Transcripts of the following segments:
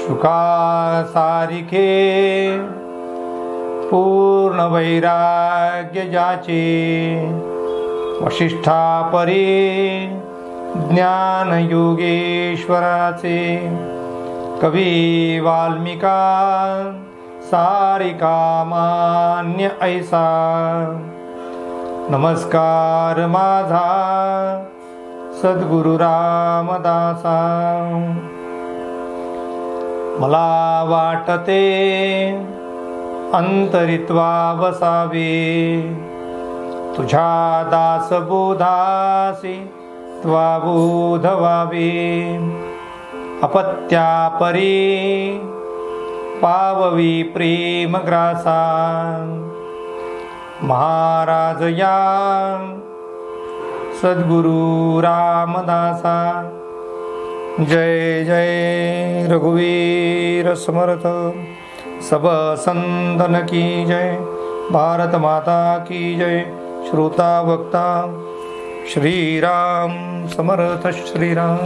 शुकासारिखे पूर्ण वैराग्य जाचे, वशिष्ठा परी ज्ञान योगेश्वराचे, कवी वाल्मिका सारिका मान्य ऐसा, नमस्कार माझा सद्गुरु रामदासा. मला वाटते अंतरित्वा वसावे, तुझ्या दासबोधासी त्वा बोध व्हावे, अपत्या परी पाववी प्रेम ग्रासा, महाराज या सद्गुरु रामदासा. जय जय रघुवीर समर्थ, सब संतन की जय, भारत माता की जय. श्रोता वक्ता श्रीराम समर्थ श्रीराम.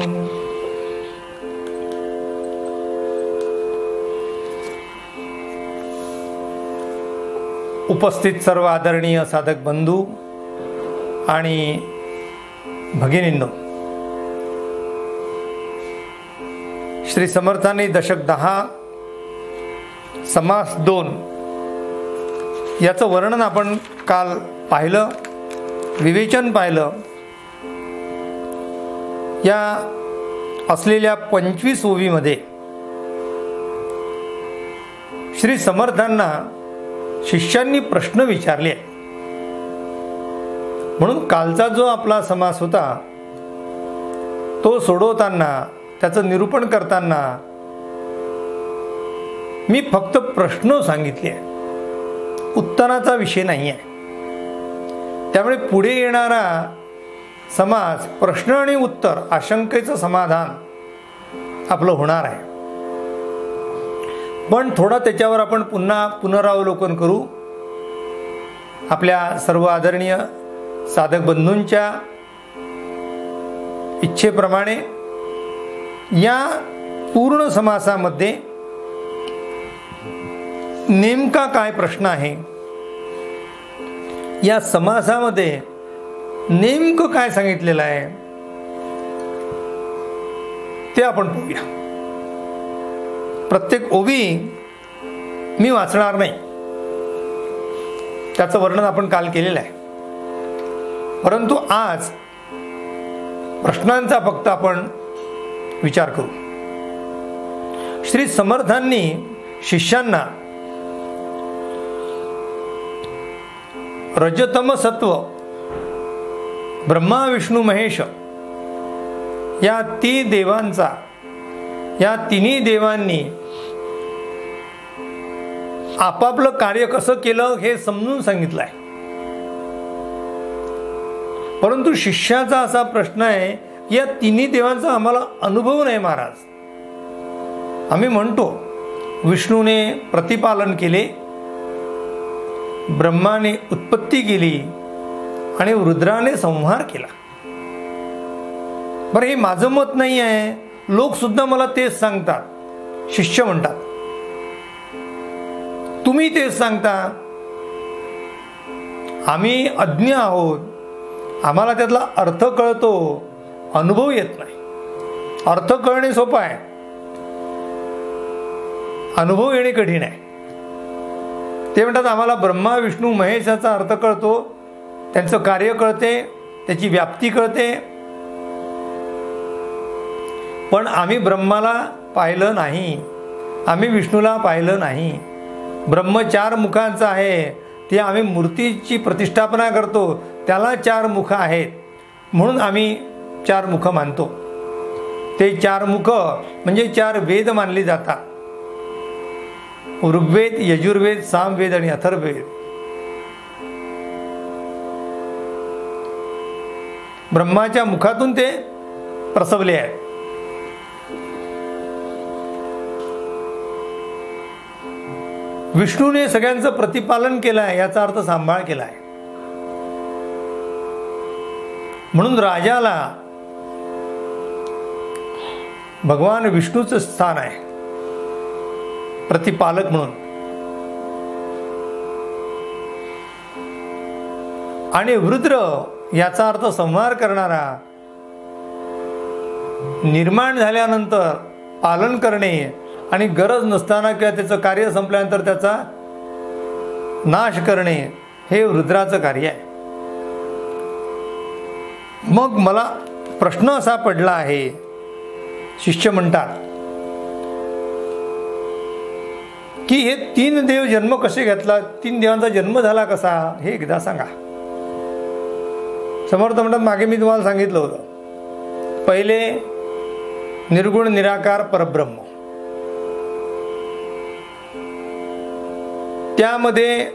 उपस्थित सर्व आदरणीय साधक बंधू आणि भगिनींनो, श्री समर्थांनी दशक 10 समास 2 याचं वर्णन आपण काल पाहिलं, विवेचन पाहिलं. या असलेल्या 25 ओवीमध्ये श्री समर्थांना शिष्यांनी प्रश्न विचारले, म्हणून कालचा जो आपला समास होता तो सोडवताना, त्याचं निरूपण करताना मी फक्त प्रश्न सांगितले, उत्तराचा विषय नाही आहे. त्यामुळे पुढे येणारा समास प्रश्न आणि उत्तर आशंकेचं समाधान आपलं होणार आहे. पण थोडा त्याच्यावर आपण पुन्हा पुनरावलोकन करू. आपल्या सर्व आदरणीय साधक बंधूंच्या इच्छेप्रमाणे या पूर्ण समासामध्ये नेमका काय प्रश्न आहे, या समासामध्ये नेमकं काय सांगितलेलं आहे ते आपण पाहूया. प्रत्येक ओवी मी वाचणार नाही, त्याचं वर्णन आपण काल केलेलं आहे. परंतु आज प्रश्नांचा फक्त आपण विचार करू. श्री समर्थांनी शिष्यांना रजतम सत्व, ब्रह्मा विष्णू महेश या तिन्ही देवांनी आपापलं कार्य कसं केलं हे समजून सांगितलं आहे. परंतु शिष्याचा असा प्रश्न आहे, या तिन्ही देवांचा आम्हाला अनुभव नाही महाराज. आम्ही म्हणतो विष्णूने प्रतिपालन केले, ब्रह्माने उत्पत्ती केली आणि रुद्राने संहार केला. बरं, हे माझं मत नाही आहे, लोक सुद्धा मला तेच सांगतात. शिष्य म्हणतात तुम्ही तेच सांगता, आम्ही अज्ञ आहोत, आम्हाला त्यातला अर्थ कळतो, अनुभव येत नाही. अर्थ कळणे सोपं आहे, अनुभव येणे कठीण आहे. ते म्हणतात आम्हाला ब्रह्मा विष्णू महेश याचा अर्थ कळतो, त्यांचं कार्य कळते, त्याची व्याप्ती कळते, पण आम्ही ब्रह्माला पाहिलं नाही, आम्ही विष्णूला पाहिलं नाही. ब्रह्म 4 मुखांचा आहे, ते आम्ही मूर्तीची प्रतिष्ठापना करतो, त्याला 4 मुख आहेत म्हणून आम्ही 4 मुख मानतो. ते 4 मुख म्हणजे 4 वेद मानली जातात, ऋग्वेद, यजुर्वेद, सामवेद आणि अथर्ववेद. ब्रह्माच्या मुखातून ते प्रसवले आहेत. विष्णूने सगळ्यांचं प्रतिपालन केलं आहे, याचा अर्थ सांभाळ केला आहे. म्हणून राजाला भगवान विष्णूचं स्थान आहे. प्रतिपालक म्हणून. आणि रुद्र याचा अर्थ संहार करणारा, निर्माण झाल्यानंतर पालन करणे आणि गरज नसताना किंवा त्याचं कार्य संपल्यानंतर त्याचा नाश करणे हे रुद्राचं कार्य आहे. मग मला प्रश्न असा पडला आहे, शिष्य म्हणतात की हे 3 देव जन्म कसे घेतला, 3 देवांचा जन्म झाला कसा, हे एकदा सांगा. समर्थ म्हणतात मागे मी तुम्हाला सांगितलं होतं, पहिले निर्गुण निराकार परब्रह्म, त्यामध्ये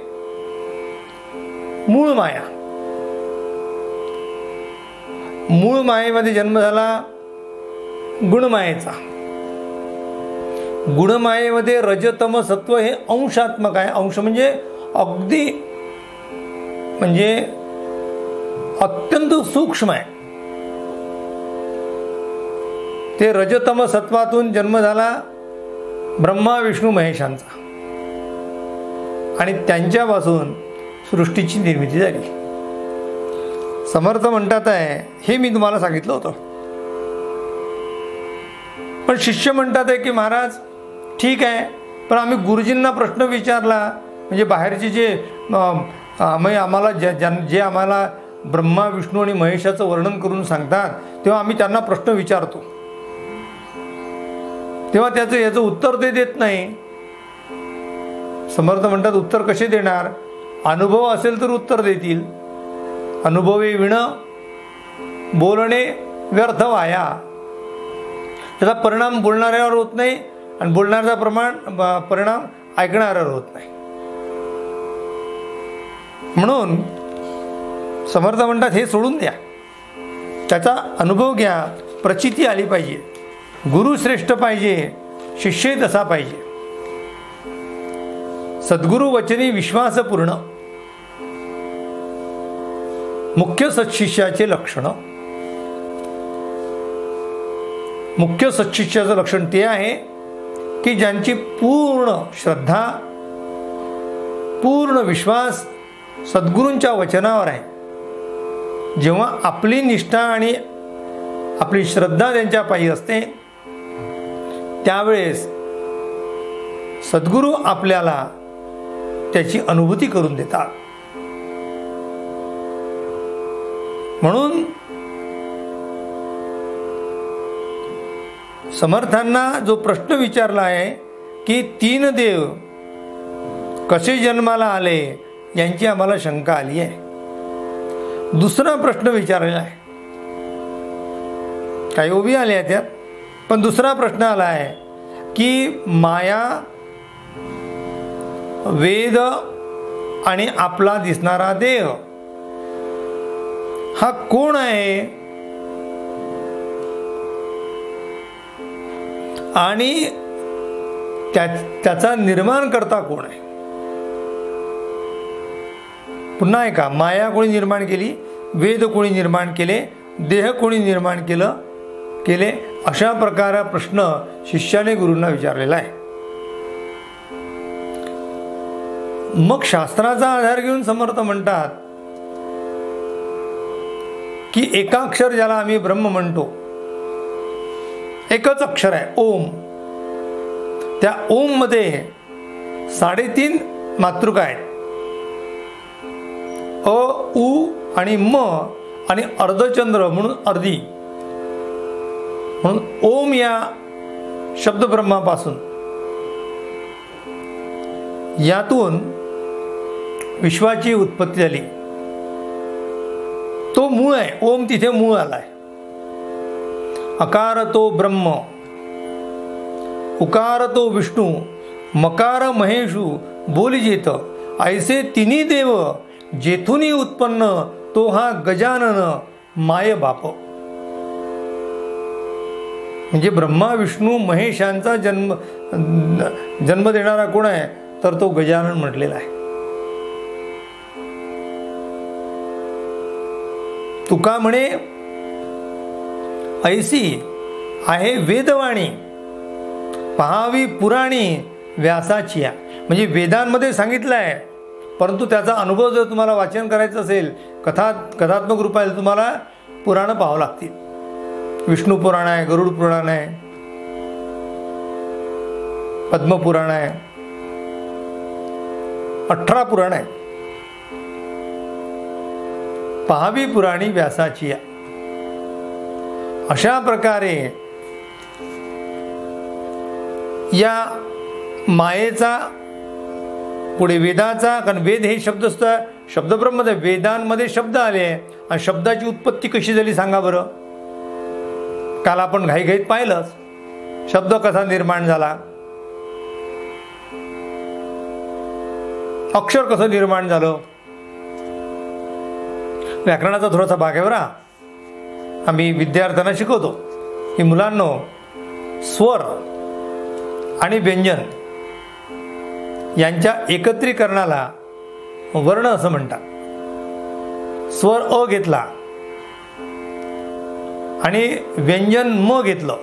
मूळ माया, मूळ मायेमध्ये जन्म झाला गुणमायेचा. गुणमायेमध्ये रजतम सत्व हे अंशात्मक आहे. अंश म्हणजे अगदी म्हणजे अत्यंत सूक्ष्म आहे. ते रजतम सत्वातून जन्म झाला ब्रह्मा विष्णू महेशांचा आणि त्यांच्यापासून सृष्टीची निर्मिती झाली. समर्थ म्हणतात आहे हे मी तुम्हाला सांगितलं होतं. पण शिष्य म्हणतात आहे की महाराज ठीक आहे, पण आम्ही गुरुजींना प्रश्न विचारला, म्हणजे बाहेरचे जे आम्हाला जे आम्हाला ब्रह्मा विष्णू आणि महेशाचं वर्णन करून सांगतात तेव्हा आम्ही त्यांना प्रश्न विचारतो, तेव्हा याचं उत्तर ते देत नाही. समर्थ म्हणतात उत्तर कसे देणार, अनुभव असेल तर उत्तर देतील. अनुभवी विण बोलणे व्यर्थ वाया. त्याचा परिणाम बोलणाऱ्यावर होत नाही आणि बोलणाऱ्याचा परिणाम ऐकणाऱ्यावर होत नाही. म्हणून समर्थ म्हणतात हे सोडून द्या, त्याचा अनुभव घ्या, प्रचिती आली पाहिजे. गुरु श्रेष्ठ पाहिजे, शिष्य तसा पाहिजे. सद्गुरु वचनी विश्वास पूर्ण, मुख्य सत्शिष्याचे लक्षण. मुख्य सत्शिष्याचं लक्षण ते आहे की ज्यांची पूर्ण श्रद्धा, पूर्ण विश्वास सद्गुरूंच्या वचनावर आहे. जेव्हा आपली निष्ठा आणि आपली श्रद्धा त्यांच्या पायी असते त्यावेळेस सद्गुरू आपल्याला त्याची अनुभूती करून देतात. म्हणून समर्थांना जो प्रश्न विचारला आहे की 3 देव कसे जन्माला आले यांची आम्हाला शंका आली आहे. दुसरा प्रश्न विचारलेला आहे, काही उभी आले आहेत त्यात, पण दुसरा प्रश्न आला आहे की माया, वेद आणि आपला दिसणारा देह हा कोण आहे आणि त्याचा निर्माण करता कोण आहे. पुन्हा एका, माया कोणी निर्माण केली, वेद कोणी निर्माण केले, देह कोणी निर्माण केले, अशा प्रकारे प्रश्न शिष्याने गुरूंना विचारलेला आहे. मग शास्त्राचा आधार घेऊन समर्थ म्हणतात की एकाक्षर ज्याला आम्ही ब्रह्म म्हणतो, एकच अक्षर आहे ओम. त्या ओम मध्ये 3.5 मातृका आहेत, अ, उ आणि म आणि अर्धचंद्र म्हणून अर्धी. म्हणून ओम या शब्द ब्रह्मापासून, यातून विश्वाची उत्पत्ती झाली. तो मूळ आहे, ओम तिथे मूळ आलाय. अकार तो ब्रह्म, उकार तो विष्णू, मकार महेशू बोलिजेत, ऐसे 3 देव जेथुनी उत्पन्न, तो हा गजानन माय बाप. म्हणजे ब्रह्मा विष्णू महेशांचा जन्म देणारा कोण आहे तर तो गजानन म्हटलेला आहे. तुका म्हणे ऐसी आहे वेदवाणी, पहावी पुराणी व्यासाची या, म्हणजे वेदांमध्ये सांगितलं आहे, परंतु त्याचा अनुभव जर तुम्हाला वाचन करायचं असेल, कथात्मक रूपाने तुम्हाला पुराणं पाहावं लागतील. विष्णू पुराण आहे, गरुड पुराण आहे, पद्मपुराण आहे, 18 पुराण आहे. पहावी पुराणी व्यासाची या. अशा प्रकारे या मायेचा पुढे वेदाचा, कारण वेद हे शब्दब्रह्म, वेदांमध्ये शब्द आले आणि शब्दाची उत्पत्ती कशी झाली सांगा बरं. काल आपण घाईघाईत पाहिलंच शब्द कसा निर्माण झाला, अक्षर कसं निर्माण झालं. व्याकरणाचा थोडासा भाग आहे बरा, आम्ही विद्यार्थ्यांना शिकवतो की मुलांनो, स्वर आणि व्यंजन यांच्या एकत्रीकरणाला वर्ण असं म्हणतात. स्वर अ घेतला आणि व्यंजन म घेतलं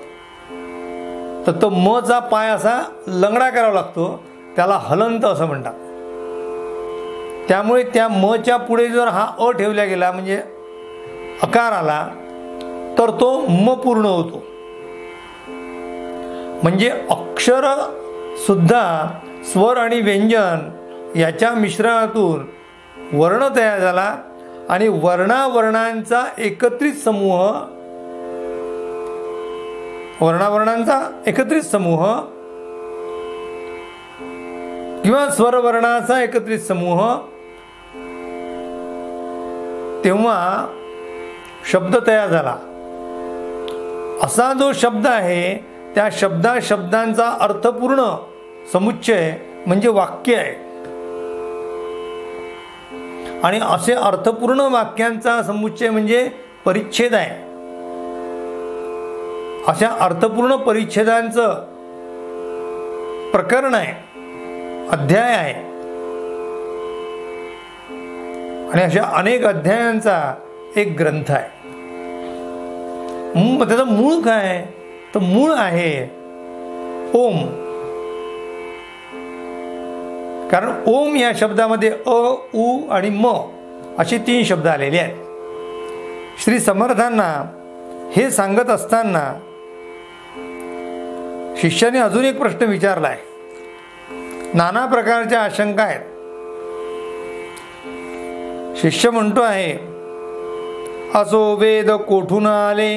तर तो म चा पाय असा लंगडा करावा लागतो, त्याला हलंत असं म्हणतात. त्यामुळे त्या म च्या पुढे जर हा अ ठेवला गेला म्हणजे अकार आला तर तो म पूर्ण होतो. म्हणजे अक्षर सुद्धा स्वर आणि व्यंजन याच्या मिश्रणातून वर्ण तयार झाला आणि वर्णावर्णांचा एकत्रित समूह, वर्णावर्णांचा एकत्रित समूह किंवा स्वरवर्णाचा एकत्रित समूह, तेव्हा शब्द तयार झाला. असा जो शब्द आहे त्या शब्दांचा अर्थपूर्ण समुच्चय म्हणजे वाक्य आहे. आणि असे अर्थपूर्ण वाक्यांचा समुच्चय म्हणजे परिच्छेद आहे. अशा अर्थपूर्ण परिच्छेदांचं प्रकरण आहे, अध्याय आहे. आणि अशा अनेक अध्यायांचा एक ग्रंथ आहे. त्याचं मूळ काय, तर मूळ आहे ओम. कारण ओम या शब्दामध्ये अ, उ आणि म असे 3 शब्द आलेले आहेत. श्री समर्थांना हे सांगत असताना शिष्याने अजून एक प्रश्न विचारला आहे. नाना प्रकारच्या आशंका आहेत. शिष्य म्हणतो आहे, असो वेद कोठून आले,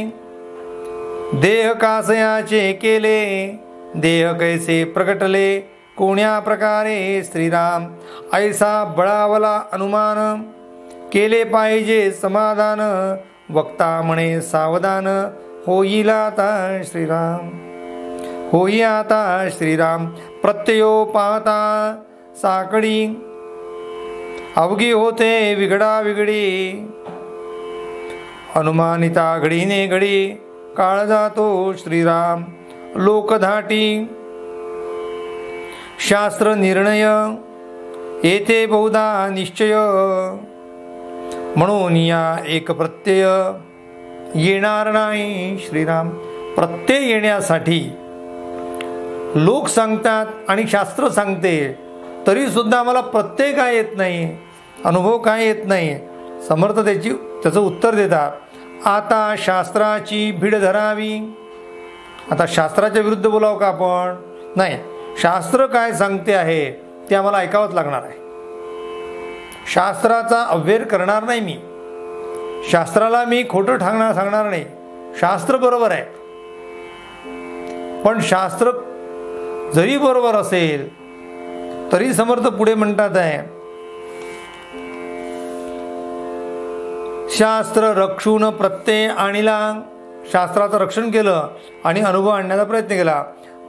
देह कासयाचे केले, देह कैसे प्रगटले, कोण्या प्रकारे श्रीराम, ऐसा बळावला अनुमान, केले पाहिजे समाधान, वक्ता म्हणे सावधान, होईल आता श्रीराम, होई आता श्रीराम. प्रत्ययो पाहता साकडी, अवघी होते विघडा विघडी, अनुमानिता घडीने घडी, काळ जातो श्रीराम. लोकधाटी शास्त्र निर्णय, येथे बहुधा निश्चय, म्हणून या एक प्रत्यय येणार नाही श्रीराम. प्रत्यय येण्यासाठी लोक सांगतात आणि शास्त्र सांगते, तरी सुद्धा मला प्रत्यय काय येत नाही, अनुभव काय येत नाही. समर्थ त्याचं उत्तर देतात, आता शास्त्राची भीड धरावी. आता शास्त्राच्या विरुद्ध बोलावं का आपण? नाही, शास्त्र काय सांगते आहे ते आम्हाला ऐकावंच लागणार आहे. शास्त्राचा अव्यय करणार नाही मी, शास्त्राला मी खोटं सांगणार नाही. शास्त्र बरोबर आहे, पण शास्त्र जरी बरोबर असेल तरी समर्थ पुढे म्हणतात आहे, शास्त्र रक्षून प्रत्यय आणिला. शास्त्राचं रक्षण केलं आणि अनुभव आणण्याचा प्रयत्न केला.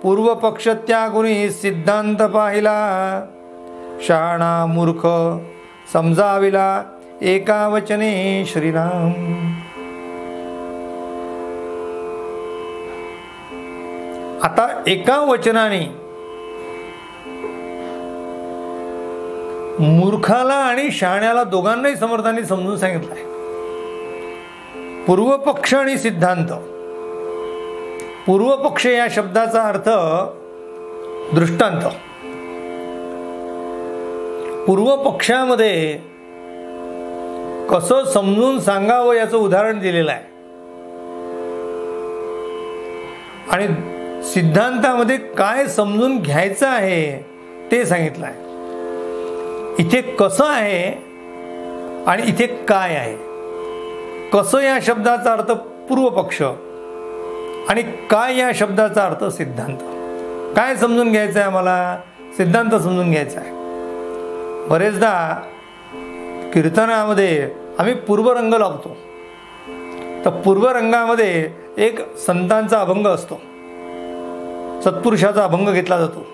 पूर्व पक्ष त्यागुणी सिद्धांत पाहिला, शहाणा मूर्ख समजाविला, एका वचने श्रीराम. आता एका वचनाने मूर्खाला आणि शहाण्याला दोघांनाही समर्थांनी समजून सांगितलं आहे. पूर्वपक्ष आणि सिद्धांत. पूर्वपक्ष या शब्दाचा अर्थ दृष्टांत, पूर्व पक्षामध्ये कसं समजून सांगावं याचं उदाहरण दिलेलं आहे आणि सिद्धांतामध्ये काय समजून घ्यायचं आहे ते सांगितलं आहे. इथे कसं आहे आणि इथे काय आहे. कसं या शब्दाचा अर्थ पूर्व पक्ष आणि काय या शब्दाचा अर्थ सिद्धांत. काय समजून घ्यायचं आहे आम्हाला, सिद्धांत समजून घ्यायचा आहे. बरेचदा कीर्तनामध्ये आम्ही पूर्वरंग लावतो, तर पूर्वरंगामध्ये एक संतांचा अभंग असतो, सत्पुरुषाचा अभंग घेतला जातो.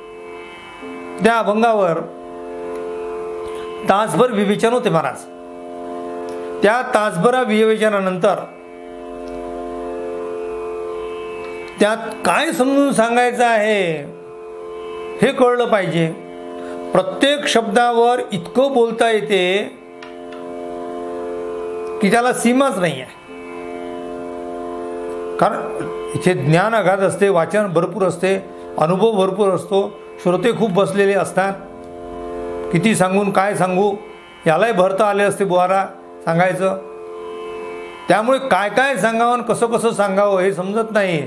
त्या अभंगावर तासभर विवेचन होते महाराज. त्या तासभरा विवेचनानंतर त्यात काय समजून सांगायचं आहे हे कळलं पाहिजे. प्रत्येक शब्दावर इतकं बोलता येते की त्याला सीमाच नाही आहे. कारण इथे ज्ञान अगाध असते, वाचन भरपूर असते, अनुभव भरपूर असतो, श्रोते खूप बसलेले असतात. किती सांगून काय सांगू यालाही भरता आले असते बुवारा सांगायचं. त्यामुळे काय काय सांगावं आणि कसं कसं सांगावं हे समजत नाही.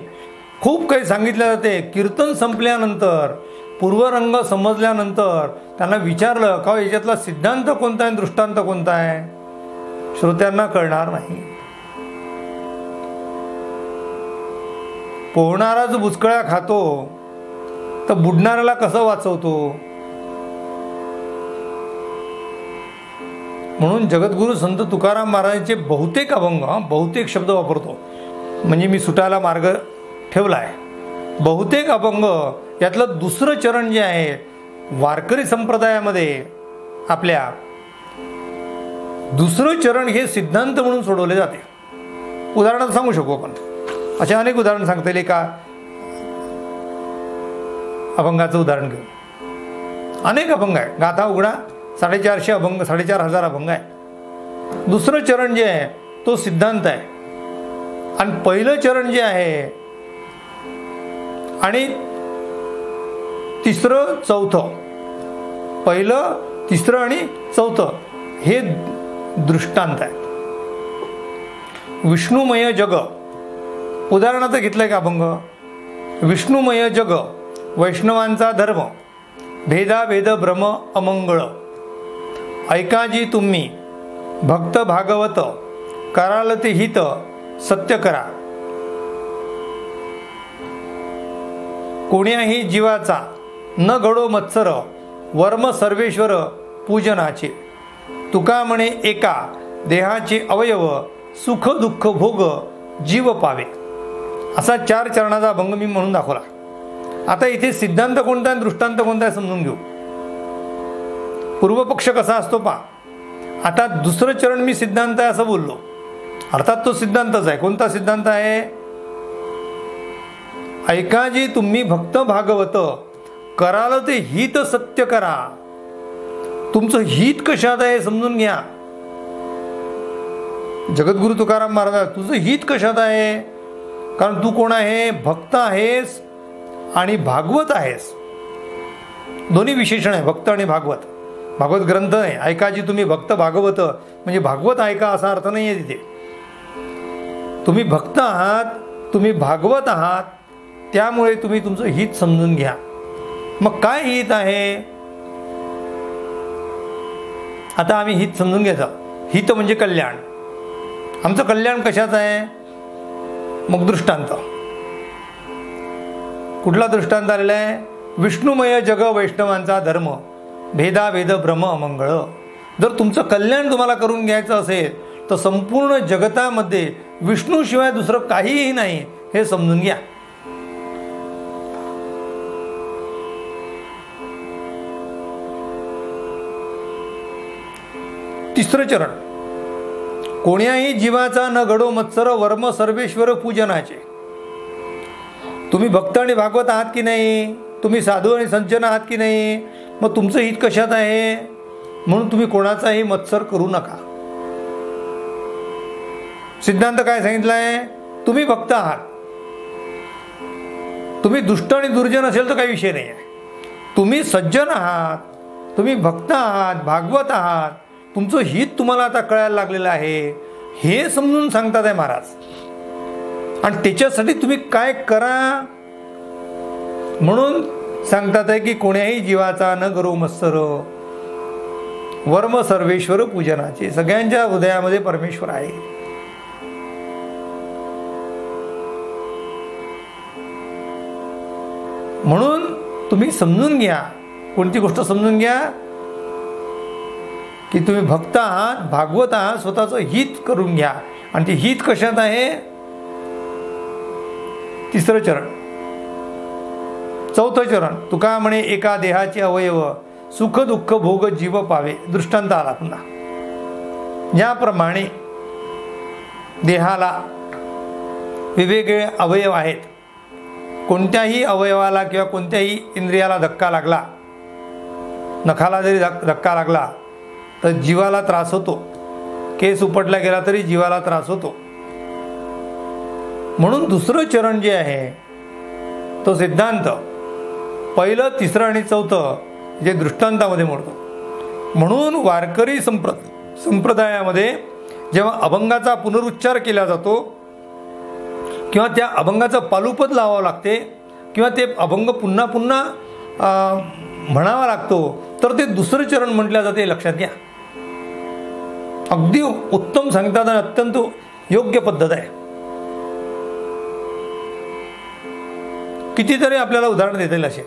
खूप काही सांगितलं जाते. कीर्तन संपल्यानंतर पूर्वरंग समजल्यानंतर त्यांना विचारलं का याच्यातला सिद्धांत कोणता आहे, दृष्टांत कोणता आहे, श्रोत्यांना कळणार नाही. पोहणारा जो बुचकळ्या खातो तर बुडणाऱ्याला कसं वाचवतो. म्हणून जगद्गुरु संत तुकाराम महाराजांचे बहुतेक अभंग, बहुतेक शब्द वापरतो म्हणजे मी सुटायला मार्ग ठेवला आहे. बहुतेक अभंग यातलं दुसरं चरण जे आहे वारकरी संप्रदायामध्ये आपल्या दुसरं चरण हे सिद्धांत म्हणून सोडवले जाते. उदाहरणार्थ सांगू शकू आपण, असे अनेक उदाहरण सांगता येईल. का अभंगाचं उदाहरण घेऊ. अनेक अभंग आहे. गाथा उघडा 450 अभंग, 4500 अभंग आहे. दुसरं चरण जे आहे तो सिद्धांत आहे आणि पहिलं चरण जे आहे आणि तिसरं चौथं, पहिलं तिसरं आणि चौथं हे दृष्टांत आहे. विष्णुमय जग उदाहरणार्थ घेतलंय का अभंग. विष्णुमय जग वैष्णवांचा धर्म, भेदाभेद भ्रम अमंगळ. ऐकाजी तुम्ही भक्त भागवत, कराल ते हित सत्य करा. कोण्याही जीवाचा न घडो मत्सर, वर्म सर्वेश्वर पूजनाचे. तुका म्हणे एका देहाचे अवयव, सुख दुःख भोग जीव पावे. असा 4 चरणाचा अभंग मी म्हणून दाखवला. आता इथे सिद्धांत कोणता आहे, दृष्टांत कोणता आहे समजून घेऊ. पूर्वपक्ष कसा असतो पहा. आता दुसरं चरण मी सिद्धांत आहे असं बोललो, अर्थात तो सिद्धांतच आहे. कोणता सिद्धांत आहे. ऐकाजी तुम्ही भक्त भागवत, कराल ते हित सत्य करा. तुमचं हित कशात आहे समजून घ्या. जगद्गुरु तुकाराम महाराज, तुझं हित कशात आहे. कारण तू कोण आहे, भक्त आहेस आणि भागवत आहेस. दोन्ही विशेषण आहे, भक्त आणि भागवत. भागवत ग्रंथ आहे. ऐकाजी तुम्ही भक्त भागवत म्हणजे भागवत ऐका असा अर्थ नाही आहे तिथे. तुम्ही भक्त आहात, तुम्ही भागवत आहात, त्यामुळे तुम्ही तुमचं हित समजून घ्या. मग काय हित आहे. आता आम्ही हित समजून घ्यायचं. हित म्हणजे कल्याण. आमचं कल्याण कशाचं आहे. मग दृष्टांत. कुठला दृष्टांत आलेला आहे. विष्णुमय जग वैष्णवांचा धर्म, भेदाभेद भ्रम अमंगळ. जर तुमचं कल्याण तुम्हाला करून घ्यायचं असेल तर संपूर्ण जगतामध्ये विष्णूशिवाय दुसरं काहीही नाही हे समजून घ्या. तिसरं चरण. कोण्याही जीवाचा न घडो मत्सर, वर्म सर्वेश्वर पूजनाचे. तुम्ही भक्त आणि भागवत आहात की नाही, तुम्ही साधू आणि संजन आहात की नाही, मग तुमचं हित कशात आहे. म्हणून तुम्ही कोणाचाही मत्सर करू नका. सिद्धांत काय सांगितलं आहे. तुम्ही भक्त आहात, तुम्ही दुष्ट आणि दुर्जन असेल तर काही विषय नाही आहे. तुम्ही सज्जन आहात, तुम्ही भक्त आहात, भागवत आहात, तुमचं हित तुम्हाला आता कळायला लागलेलं आहे, हे समजून सांगतात आहे महाराज. आणि त्याच्यासाठी तुम्ही काय करा म्हणून सांगतात आहे की कोण्याही जीवाचा न करो मत्सर, वर्म सर्वेश्वर पूजनाचे. सगळ्यांच्या हृदयामध्ये परमेश्वर आहे. म्हणून तुम्ही समजून घ्या. कोणती गोष्ट समजून घ्या की तुम्ही भक्त आहात, भागवत आहात, स्वतःचं हित करून घ्या. आणि ते हित कशात आहे? 3रं चरण, 4थं चरण. तुका म्हणे एका देहाचे अवयव, सुख दुःख भोग जीव पावे. दृष्टांत आला पुन्हा. ज्याप्रमाणे देहाला वेगवेगळे अवयव आहेत, कोणत्याही अवयवाला किंवा कोणत्याही इंद्रियाला धक्का लागला, नखाला जरी धक्का लागला तर जीवाला त्रास होतो. केस उपटला गेला तरी जीवाला त्रास होतो. म्हणून 2रं चरण जे आहे तो सिद्धांत 1, 3 आणि 4 जे दृष्टांतामध्ये मोडतो. म्हणून वारकरी संप्रदायामध्ये जेव्हा अभंगाचा पुनरुच्चार केला जातो किंवा त्या अभंगाचं पालुपद लावावं लागते किंवा ते अभंग पुन्हा पुन्हा म्हणावा लागतो, तर ते 2रं चरण म्हटलं जाते. लक्षात घ्या. अगदी उत्तम सांगतात आणि अत्यंत योग्य पद्धत आहे. कितीतरी आपल्याला उदाहरण देता येईल असे.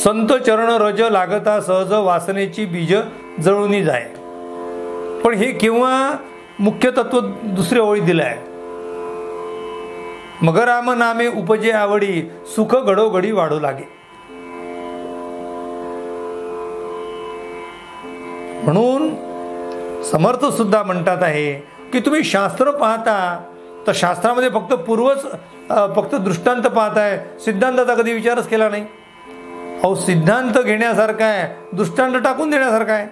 संत चरण रज लागता सहज, वासनेची बीज जळूनी जाय. पण हे केव्हा मुख्य तत्व 2ऱ्या ओळीत दिलं आहे. मग राम नामे उपजे आवडी, सुख घडोघडी वाढू लागे. म्हणून समर्थ सुद्धा म्हणतात आहे की तुम्ही शास्त्र पाहता तर शास्त्रामध्ये फक्त दृष्टांत पाहताय, सिद्धांताचा कधी विचारच केला नाही. अहो, सिद्धांत घेण्यासारखा आहे, दृष्टांत टाकून देण्यासारखा आहे.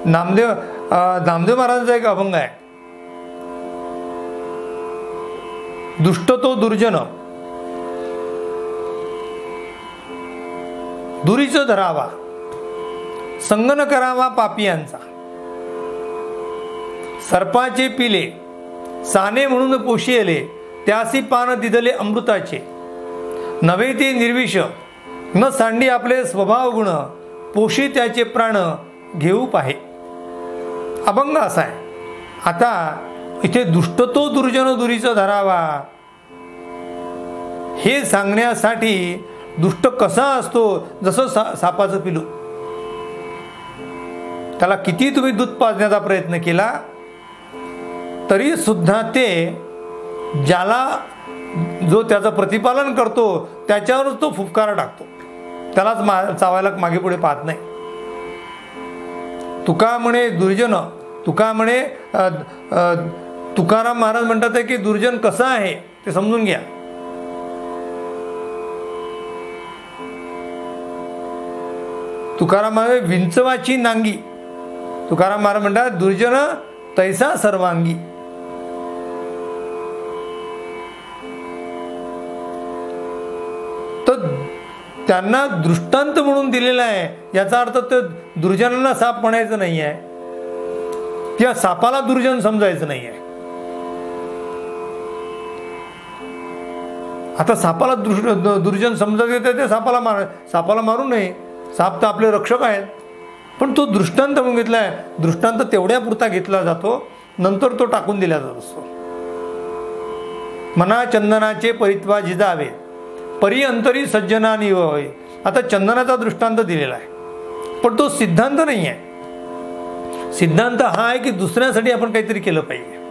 नामदेव महाराजांचा एक अभंग आहे, दुष्ट तो दुर्जन दुरीचं धरावा, संगन करावा पापियांचा. सर्पाचे पिले साने म्हणून पोशियले, त्यासी पान दिदले अमृताचे. नव्हे ते निर्विष न सांडी आपले स्वभाव गुण, पोशी त्याचे प्राण घेऊ पाहे. अभंग असा आहे. आता इथे दुष्ट तो दुर्जन दुरीचं धरावा हे सांगण्यासाठी दुष्ट कसा असतो, जसं सापाचं पिलू. त्याला किती तुम्ही दूध पाजण्याचा प्रयत्न केला तरी सुद्धा ते ज्याला जो त्याचं प्रतिपालन करतो त्याच्यावरच तो फुफकारा टाकतो, त्यालाच चावायला मागे पुढे पाहत नाही. तुका म्हणे दुर्जन, तुका म्हणे तुकाराम महाराज म्हणतात की दुर्जन कसा आहे ते समजून घ्या. तुकाराम महाराज विंचवाची नांगी. तुकाराम महाराज म्हणतात दुर्जन तैसा सर्वांगी. तर त्यांना दृष्टांत म्हणून दिलेला आहे. याचा अर्थ ते दुर्जनांना साप म्हणायचं नाही आहे किंवा सापाला दुर्जन समजायचं नाही आहे. आता सापाला दुर्जन समजायचं ते सापाला मारू नये. साप तर आपले रक्षक आहेत. पण तो दृष्टांत म्हणून घेतला आहे. दृष्टांत तेवढ्या पुरता घेतला जातो, नंतर तो टाकून दिला जात असतो. मना चंदनाचे परित्वा जिजावे, परी अंतरी सज्जना निवय. आता चंदनाचा दृष्टांत दिलेला आहे, पण तो सिद्धांत नाही आहे. सिद्धांत हा आहे की दुसऱ्यासाठी आपण काहीतरी केलं पाहिजे.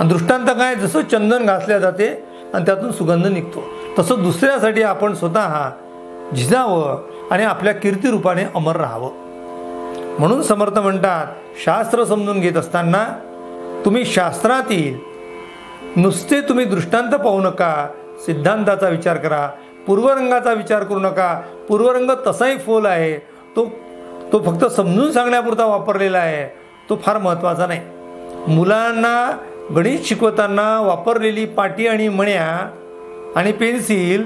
आणि दृष्टांत काय, जसं चंदन घासल्या जाते आणि त्यातून सुगंध निघतो, तसं दुसऱ्यासाठी आपण स्वतः झिजावं आणि आपल्या कीर्तिरूपाने अमर राहावं. म्हणून समर्थ म्हणतात, शास्त्र समजून घेत असताना तुम्ही शास्त्रातील नुसते तुम्ही दृष्टांत पाहू नका, सिद्धांताचा विचार करा. पूर्वरंगाचा विचार करू नका. पूर्वरंग तसाही फोल आहे, तो फक्त समजून सांगण्यापुरता वापरलेला आहे, तो फार महत्त्वाचा नाही. मुलांना गणित शिकवताना वापरलेली पाटी आणि मण्या आणि पेन्सिल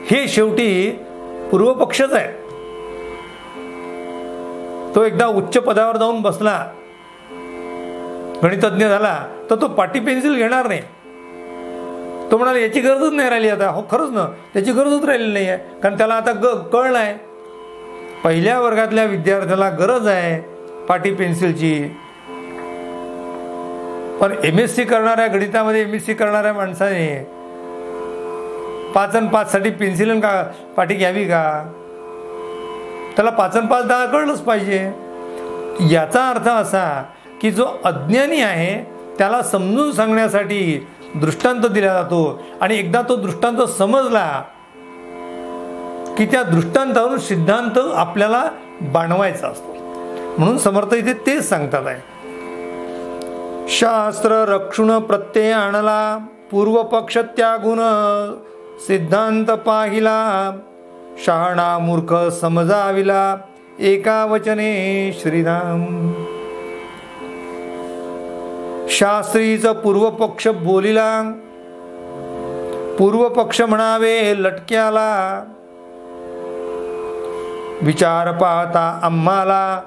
हे शेवटी पूर्वपक्षच आहे. तो एकदा उच्च पदावर जाऊन बसला, गणितज्ञ झाला, तर तो पाटी पेन्सिल घेणार नाही. तो म्हणाला याची गरजच नाही राहिली आता. हो खरंच ना, त्याची गरजच राहिली नाही आहे, कारण त्याला आता कळलं आहे. पहिल्या वर्गातल्या विद्यार्थ्याला गरज आहे पाटी पेन्सिलची, पण MSc करणाऱ्या गणितामध्ये MSc करणाऱ्या माणसाने 5 आणि 5 साठी पेन्सिल का पाटी घ्यावी का? त्याला 5 आणि 5 10 कळलंच पाहिजे. याचा अर्थ असा की जो अज्ञानी आहे त्याला समजून सांगण्यासाठी दृष्टांत दिला जातो, आणि एकदा तो दृष्टांत समजला की त्या दृष्टांतावरून सिद्धांत आपल्याला बाणवायचा असतो. म्हणून समर्थ इथे तेच सांगतात आहे, शास्त्र रक्षुण प्रत्यय आणला, पूर्वपक्ष त्यागुण सिद्धांत पाहिला, शहाणा मूर्ख समजाविला, एका वचने श्रीराम. शास्त्रीचा पूर्वपक्ष बोलिला, पूर्वपक्ष म्हणावे लटक्याला, विचार पाहता आम्हाला,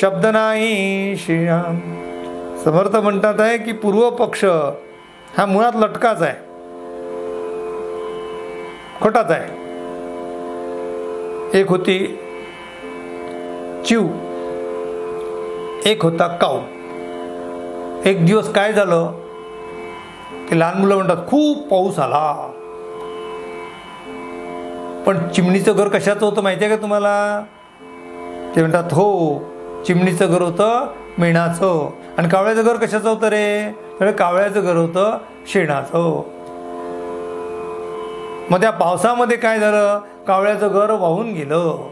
शब्द नाही श्रीराम. समर्थ म्हणतात आहे की पूर्वपक्ष हा मुळात लटकाच आहे, खोटाच आहे. एक होती चिव, एक होता काऊ. एक दिवस काय झालं की लहान मुलं म्हणतात खूप पाऊस आला, पण चिमणीचं घर कशाचं होतं माहिती आहे का तुम्हाला? ते म्हणतात हो, चिमणीचं घर होतं मेणाचं. आणि कावळ्याचं घर कशाचं होतं रे? तर कावळ्याचं घर होतं शेणाचं. मग त्या पावसामध्ये काय झालं, कावळ्याचं घर वाहून गेलं.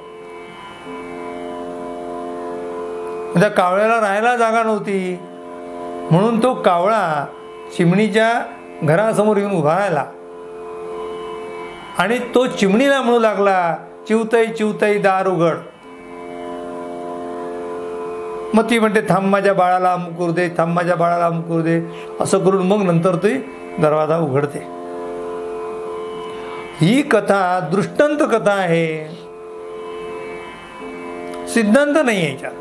त्या कावळ्याला राहायला जागा नव्हती, म्हणून तो कावळा चिमणीच्या घरासमोर येऊन उभा राहिला आणि तो चिमणीला म्हणू लागला, चिवताई चिवताई दार उघड. मग ती म्हणते थांब माझ्या बाळाला मुकूर दे, थांब माझ्या बाळाला मुकूर दे. असं करून मग नंतर ती दरवाजा उघडते. ही कथा दृष्टांत कथा आहे, सिद्धांत नाही आहे याच्यात.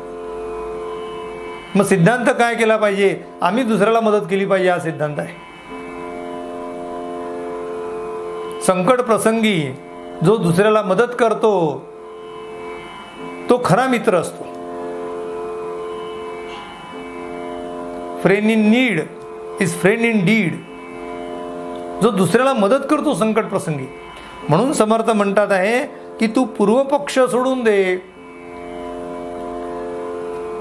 मग सिद्धांत काय केला पाहिजे? आम्ही दुसऱ्याला मदत केली पाहिजे, हा सिद्धांत आहे. संकट प्रसंगी जो दुसऱ्याला मदत करतो तो खरा मित्र असतो. Friend in need is friend in deed. जो दुसऱ्याला मदत करतो संकट प्रसंगी. म्हणून समर्थ म्हणतात आहे की तू पूर्वपक्ष सोडून दे.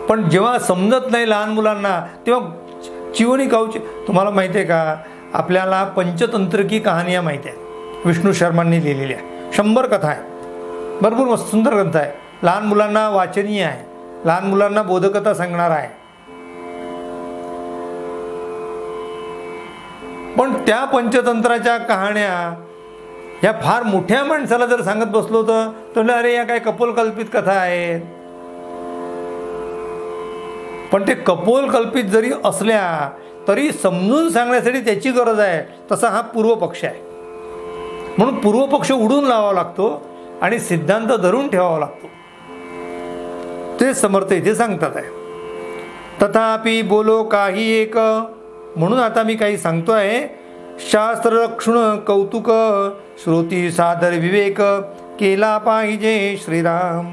पण जेव्हा समजत नाही लहान मुलांना तेव्हा चिवणी काऊची. तुम्हाला माहिती आहे का, आपल्याला पंचतंत्रकी कहाण्या माहिती आहेत, विष्णू शर्मांनी लिहिलेल्या 100 कथा आहे. भरपूर मस्त सुंदर ग्रंथ आहे, लहान मुलांना वाचनीय आहे, लहान मुलांना बोधकथा सांगणार आहे. पण त्या पंचतंत्राच्या कहाण्या ह्या फार मोठ्या माणसाला जर सांगत बसलो तर अरे या काय कपोलकल्पित कथा आहेत. पण ते कपोलकल्पित जरी असल्या तरी समजून सांगण्यासाठी त्याची गरज आहे. तसा हा पूर्वपक्ष आहे. म्हणून पूर्वपक्ष उडून लावावा लागतो आणि सिद्धांत धरून ठेवावा लागतो. ते समर्थ इथे सांगतात आहे. तथापि बोलो काही एक. म्हणून आता मी काही सांगतो आहे. शास्त्र रक्षण कौतुक श्रोती सादर विवेक केला पाहिजे श्रीराम.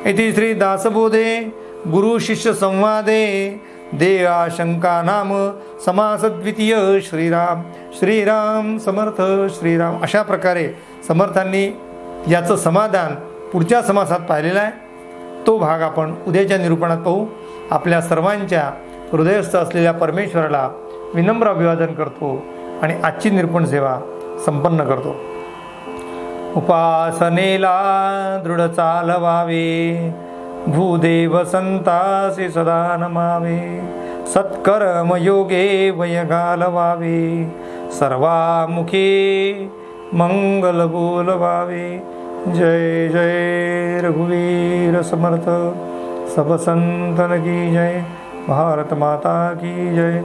इति श्री दासबोधे गुरु शिष्य संवादे देवा शंका नाम समास द्वितीय श्रीराम. श्रीराम समर्थ श्रीराम. अशा प्रकारे समर्थांनी याचं समाधान पुढच्या समासात पाहिलेला आहे. तो भाग आपण उद्याच्या निरूपणात पाहू. आपल्या सर्वांच्या हृदयस्थ असलेल्या परमेश्वराला विनम्र अभिवादन करतो आणि आजची निरूपण सेवा संपन्न करतो. उपासनेला दृढ चालवावे, भूदेव संतासी सदा नमावे. सत्कर्म योगे वय घालवावे, सर्वामुखे मंगल बोलवावे. जय जय रघुवीर समर्थ. सब संतन की जय. भारत माता की जय.